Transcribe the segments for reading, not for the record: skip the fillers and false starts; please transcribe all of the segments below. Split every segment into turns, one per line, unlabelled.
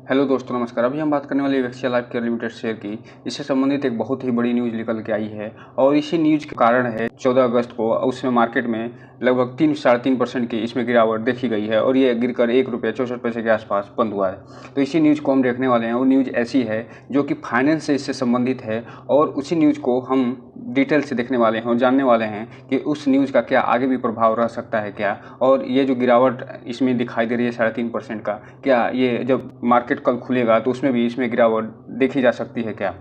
Hello दोस्तों, नमस्कार। अभी हम बात करने वाले एक्सिया लाइफ केयर लिमिटेड शेयर की, इससे संबंधित एक बहुत ही बड़ी न्यूज़ निकल के आई है और इसी न्यूज़ के कारण है 14 अगस्त को उसमें मार्केट में लगभग 3-3.5% की इसमें गिरावट देखी गई है और ये गिरकर ₹1.64 के आसपास बंद हुआ है। तो इसी न्यूज़ को हम देखने वाले हैं। वो न्यूज़ ऐसी है जो कि फाइनेंस से इससे संबंधित है और उसी न्यूज़ को हम डिटेल से देखने वाले हैं और जानने वाले हैं कि उस न्यूज़ का क्या आगे भी प्रभाव रह सकता है क्या, और ये जो गिरावट इसमें दिखाई दे रही है 3.5% का, क्या ये जब मार्केट कल खुलेगा तो उसमें भी इसमें गिरावट देखी जा सकती है क्या।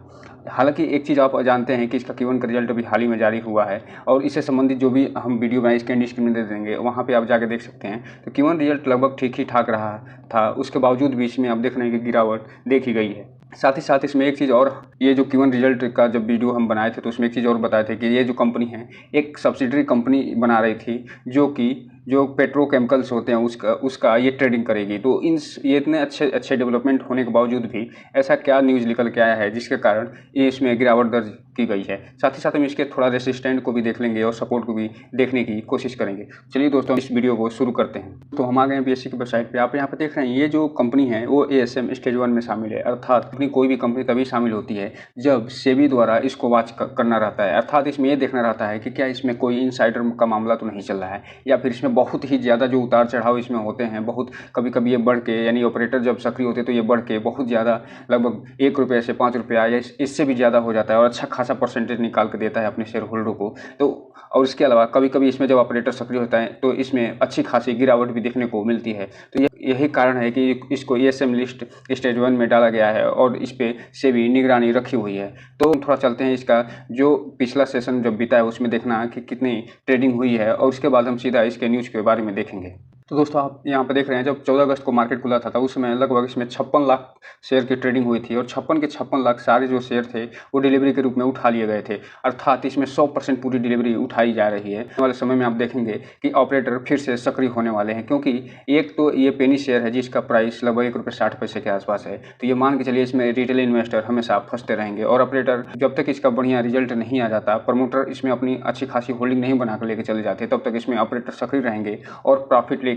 हालांकि एक चीज़ आप जानते हैं कि इसका Q1 का रिजल्ट अभी हाल ही में जारी हुआ है और इससे संबंधित जो भी हम वीडियो बनाए इसके एंड स्क्रीन में दे देंगे, वहाँ पे आप जाके देख सकते हैं। तो Q1 रिजल्ट लगभग ठीक ही ठाक रहा था, उसके बावजूद भी इसमें आप देख रहे हैं कि गिरावट देखी गई है। साथ ही साथ इसमें एक चीज़ और, ये जो Q1 रिजल्ट का जब वीडियो हम बनाए थे तो उसमें एक चीज़ और बताए थे कि ये जो कंपनी है एक सब्सिडरी कंपनी बना रही थी जो पेट्रोकेमिकल्स होते हैं उसका ये ट्रेडिंग करेगी। तो ये इतने अच्छे डेवलपमेंट होने के बावजूद भी ऐसा क्या न्यूज़ निकल के आया है जिसके कारण ये इसमें गिरावट दर्ज की गई है। साथ ही साथ हम इसके थोड़ा रेसिस्टेंट को भी देख लेंगे और सपोर्ट को भी देखने की कोशिश करेंगे। चलिए दोस्तों, इस वीडियो को शुरू करते हैं। तो हम आ गए हैं BSE की वेबसाइट पे। आप यहाँ पर देख रहे हैं ये जो कंपनी है वो ASM स्टेज 1 में शामिल है। अर्थात कोई भी कंपनी तभी शामिल होती है जब सेबी द्वारा इसको वॉच करना रहता है। अर्थात इसमें ये देखना रहता है कि क्या इसमें कोई इनसाइडर का मामला तो नहीं चल रहा है, या फिर इसमें बहुत ही ज़्यादा जो उतार चढ़ाव इसमें होते हैं, बहुत कभी ये बढ़ के, यानी ऑपरेटर जब सक्रिय होते हैं तो ये बढ़ के बहुत ज़्यादा लगभग ₹1 से ₹5 या इससे भी ज़्यादा हो जाता है और अच्छा खासा परसेंटेज निकाल के देता है अपने शेयर होल्डर को। तो और इसके अलावा कभी इसमें जब ऑपरेटर सक्रिय होता है तो इसमें अच्छी खासी गिरावट भी देखने को मिलती है। तो यही कारण है कि इसको ASM लिस्ट स्टेज 1 में डाला गया है और इस पे सेबी निगरानी रखी हुई है। तो थोड़ा चलते हैं, इसका जो पिछला सेशन जब बीता है उसमें देखना कि कितनी ट्रेडिंग हुई है और उसके बाद हम सीधा इसके न्यूज़ के बारे में देखेंगे। तो दोस्तों, आप यहाँ पर देख रहे हैं जब 14 अगस्त को मार्केट खुला था उस समय लगभग इसमें 56 लाख शेयर की ट्रेडिंग हुई थी और 56 के 56 लाख सारे जो शेयर थे वो डिलीवरी के रूप में उठा लिए गए थे। अर्थात इसमें 100% पूरी डिलीवरी उठाई जा रही है। आने वाले समय में आप देखेंगे कि ऑपरेटर फिर से सक्रिय होने वाले हैं, क्योंकि एक तो ये पेनी शेयर है जिसका प्राइस लगभग ₹1.60 के आसपास है। तो ये मान के चलिए इसमें रिटेल इन्वेस्टर हमेशा फंसते रहेंगे और ऑपरेटर जब तक इसका बढ़िया रिजल्ट नहीं आ जाता, प्रमोटर इसमें अपनी अच्छी खासी होल्डिंग नहीं बना कर लेके चले जाते, तब तक इसमें ऑपरेटर सक्रिय रहेंगे और प्रॉफिट लेके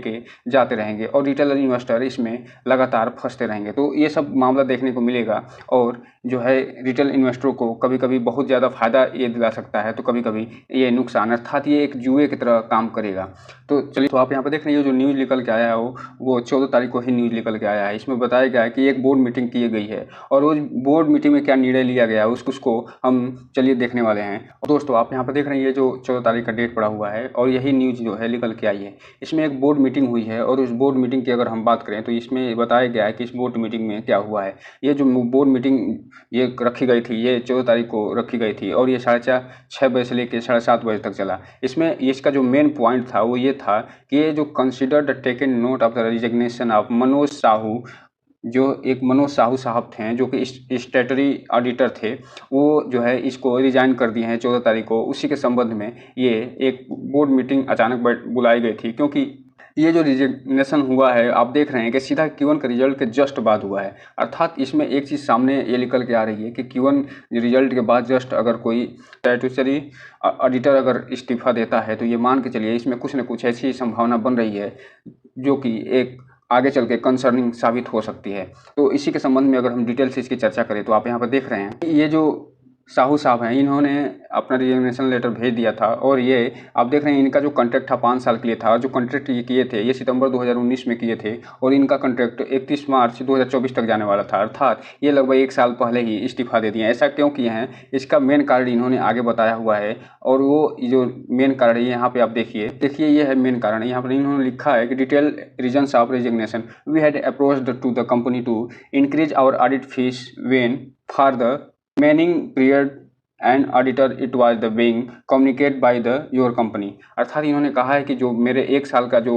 जाते रहेंगे और रिटेल इन्वेस्टर इसमें लगातार फंसते रहेंगे। तो ये सब मामला देखने को मिलेगा और जो है रिटेल इन्वेस्टरों को कभी बहुत ज़्यादा फ़ायदा ये दिला सकता है तो कभी ये नुकसान, अर्थात ये एक जुए की तरह काम करेगा। तो चलिए, तो आप यहाँ पर देख रहे हैं जो न्यूज़ निकल के आया है वो 14 तारीख को ही न्यूज़ निकल के आया है। इसमें बताया गया है कि एक बोर्ड मीटिंग की गई है और उस बोर्ड मीटिंग में क्या निर्णय लिया गया है उसको हम चलिए देखने वाले हैं। दोस्तों, आप यहाँ पर देख रहे हैं ये जो 14 तारीख का डेट पड़ा हुआ है और यही न्यूज़ जो है निकल के आई है। इसमें एक बोर्ड मीटिंग हुई है और उस बोर्ड मीटिंग की अगर हम बात करें तो इसमें बताया गया है कि इस बोर्ड मीटिंग में क्या हुआ है। ये जो बोर्ड मीटिंग ये रखी गई थी, ये 14 तारीख को रखी गई थी और ये 6:30 बजे से लेकर 7:30 बजे तक चला। इसमें इसका जो मेन पॉइंट था वो ये था कि ये जो considered taken note of the resignation of Manoj Sahu, जो एक मनोज साहू साहब थे जो कि स्टैट्यूटरी ऑडिटर थे, वो जो है इसको रिजाइन कर दिए हैं 14 तारीख को। उसी के संबंध में ये एक बोर्ड मीटिंग अचानक बुलाई गई थी, क्योंकि ये जो रिजिग्नेशन हुआ है आप देख रहे हैं कि सीधा Q1 के रिजल्ट के जस्ट बाद हुआ है। अर्थात इसमें एक चीज़ सामने ये निकल के आ रही है कि Q1 रिजल्ट के बाद जस्ट अगर कोई स्टैट्यूटरी ऑडिटर अगर इस्तीफा देता है तो ये मान के चलिए इसमें कुछ न कुछ ऐसी संभावना बन रही है जो कि एक आगे चल के कंसर्निंग साबित हो सकती है। तो इसी के संबंध में अगर हम डिटेल से इसकी चर्चा करें तो आप यहाँ पर देख रहे हैं ये जो साहू साहब हैं इन्होंने अपना रिजिग्नेशन लेटर भेज दिया था और ये आप देख रहे हैं इनका जो कॉन्ट्रैक्ट था 5 साल के लिए था। जो कॉन्ट्रैक्ट ये किए थे ये सितंबर 2019 में किए थे और इनका कॉन्ट्रैक्ट 31 मार्च 2024 तक जाने वाला था। अर्थात ये लगभग 1 साल पहले ही इस्तीफा दे दिए। ऐसा क्यों किए हैं इसका मेन कारण इन्होंने आगे बताया हुआ है और वो जो मेन कारण है यहाँ पे आप देखिए ये है मेन कारण। यहाँ पर इन्होंने लिखा है कि detail reasons of resignation, we had approached to the company to increase our audit fees when for the remaining period and auditor it was the being communicated by the your company। अर्थात इन्होंने कहा है कि जो मेरे 1 साल का जो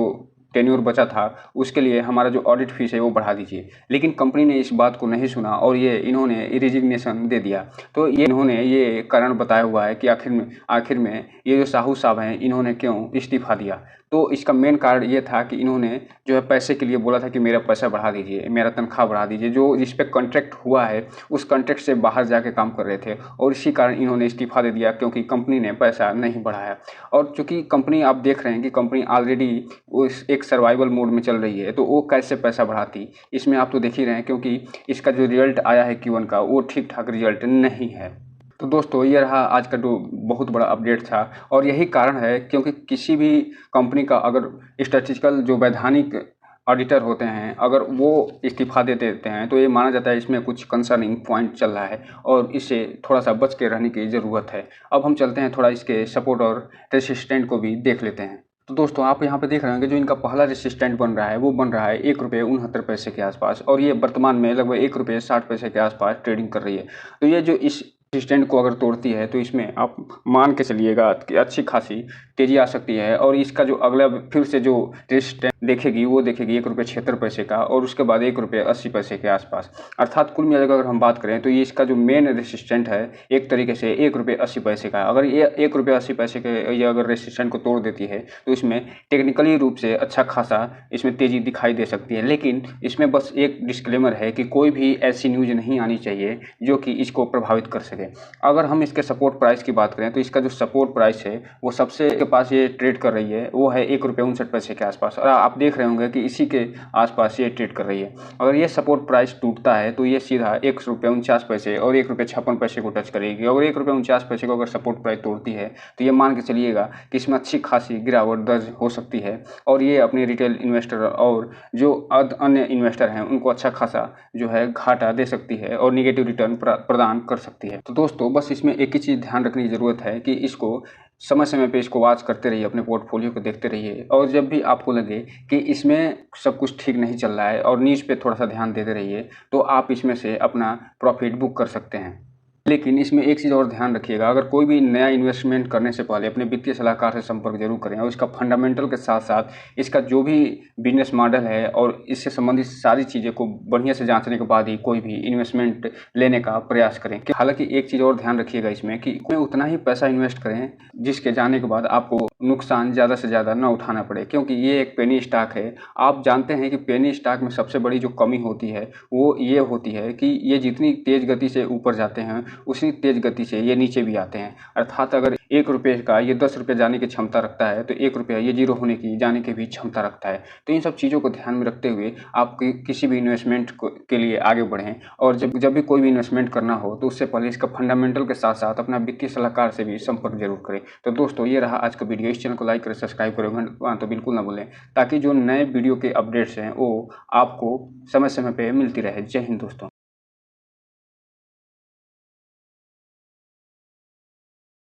टेन्योर बचा था उसके लिए हमारा जो ऑडिट फीस है वो बढ़ा दीजिए, लेकिन कंपनी ने इस बात को नहीं सुना और ये इन्होंने रिजिग्नेशन दे दिया। तो ये इन्होंने ये कारण बताया हुआ है कि आखिर में ये जो साहू साहब हैं इन्होंने क्यों इस्तीफा दिया। तो इसका मेन कारण ये था कि इन्होंने जो है पैसे के लिए बोला था कि मेरा पैसा बढ़ा दीजिए, मेरा तनख्वाह बढ़ा दीजिए, जो जिस पे कॉन्ट्रैक्ट हुआ है उस कॉन्ट्रैक्ट से बाहर जाके काम कर रहे थे और इसी कारण इन्होंने इस्तीफ़ा दे दिया क्योंकि कंपनी ने पैसा नहीं बढ़ाया। और चूँकि कंपनी आप देख रहे हैं कि कंपनी ऑलरेडी उस एक सर्वाइवल मोड में चल रही है, तो वो कैसे पैसा बढ़ाती, इसमें आप तो देख ही रहे हैं क्योंकि इसका जो रिजल्ट आया है Q1 का वो ठीक-ठाक रिजल्ट नहीं है। तो दोस्तों ये रहा आज का जो बहुत बड़ा अपडेट था और यही कारण है क्योंकि किसी भी कंपनी का अगर स्टैटिस्टिकल जो वैधानिक ऑडिटर होते हैं अगर वो इस्तीफ़ा दे देते हैं तो ये माना जाता है इसमें कुछ कंसर्निंग पॉइंट चल रहा है और इससे थोड़ा सा बच के रहने की ज़रूरत है। अब हम चलते हैं थोड़ा इसके सपोर्ट और रेसिस्टेंट को भी देख लेते हैं। तो दोस्तों आप यहाँ पे देख रहे हैं कि जो इनका पहला रेसिस्टेंट बन रहा है वो बन रहा है ₹1.69 के आसपास और ये वर्तमान में लगभग ₹1.60 के आसपास ट्रेडिंग कर रही है। तो ये जो इस रेसिस्टेंट को अगर तोड़ती है तो इसमें आप मान के चलिएगा कि अच्छी खासी तेज़ी आ सकती है और इसका जो अगला फिर से जो रेसिस्टेंट देखेगी वो देखेगी ₹1.76 का और उसके बाद ₹1.80 के आसपास। अर्थात कुल मिलाकर अगर हम बात करें तो ये इसका जो मेन रेसिस्टेंट है एक तरीके से ₹1.80 का। अगर ये ₹1.80 के ये अगर रेसिस्टेंट को तोड़ देती है तो इसमें टेक्निकली रूप से अच्छा खासा इसमें तेज़ी दिखाई दे सकती है। लेकिन इसमें बस एक डिस्क्लेमर है कि कोई भी ऐसी न्यूज़ नहीं आनी चाहिए जो कि इसको प्रभावित कर सके। अगर हम इसके सपोर्ट प्राइस की बात करें तो इसका जो सपोर्ट प्राइस है वो सबसे के पास ये ट्रेड कर रही है वो है ₹1.59 के आसपास और आप देख रहे होंगे कि इसी के आसपास ये ट्रेड कर रही है। अगर ये सपोर्ट प्राइस टूटता है तो ये सीधा ₹1.49 और ₹1.56 को टच करेगी। अगर ₹1.49 को अगर सपोर्ट प्राइस तोड़ती है तो ये मान के चलिएगा कि इसमें अच्छी खासी गिरावट दर्ज हो सकती है और ये अपने रिटेल इन्वेस्टर और जो अन्य इन्वेस्टर हैं उनको अच्छा खासा जो है घाटा दे सकती है और निगेटिव रिटर्न प्रदान कर सकती है। तो दोस्तों बस इसमें एक ही चीज़ ध्यान रखने की ज़रूरत है कि इसको समय समय पे इसको वॉच करते रहिए, अपने पोर्टफोलियो को देखते रहिए और जब भी आपको लगे कि इसमें सब कुछ ठीक नहीं चल रहा है और न्यूज़ पे थोड़ा सा ध्यान देते रहिए तो आप इसमें से अपना प्रॉफिट बुक कर सकते हैं। लेकिन इसमें एक चीज़ और ध्यान रखिएगा, अगर कोई भी नया इन्वेस्टमेंट करने से पहले अपने वित्तीय सलाहकार से संपर्क जरूर करें और इसका फंडामेंटल के साथ साथ इसका जो भी बिजनेस मॉडल है और इससे संबंधित सारी चीज़ें को बढ़िया से जांचने के बाद ही कोई भी इन्वेस्टमेंट लेने का प्रयास करें। हालांकि एक चीज़ और ध्यान रखिएगा इसमें कि उतना ही पैसा इन्वेस्ट करें जिसके जाने के बाद आपको नुकसान ज़्यादा से ज़्यादा न उठाना पड़े, क्योंकि ये एक पेनी स्टॉक है। आप जानते हैं कि पेनी स्टॉक में सबसे बड़ी जो कमी होती है वो ये होती है कि ये जितनी तेज़ गति से ऊपर जाते हैं उसी तेज़ गति से ये नीचे भी आते हैं। अर्थात अगर ₹1 का ये ₹10 जाने की क्षमता रखता है तो ₹1 ये 0 होने की जाने की भी क्षमता रखता है। तो इन सब चीज़ों को ध्यान में रखते हुए आप किसी भी इन्वेस्टमेंट के लिए आगे बढ़ें और जब भी कोई भी इन्वेस्टमेंट करना हो तो उससे पहले इसका फंडामेंटल के साथ साथ अपना वित्तीय सलाहकार से भी संपर्क जरूर करें। तो दोस्तों ये रहा आज का वीडियो। इस चैनल को लाइक करें, सब्सक्राइब करें तो बिल्कुल ना भूलें ताकि जो नए वीडियो के अपडेट्स हैं वो आपको समय समय पर मिलती रहे। जय हिंद दोस्तों।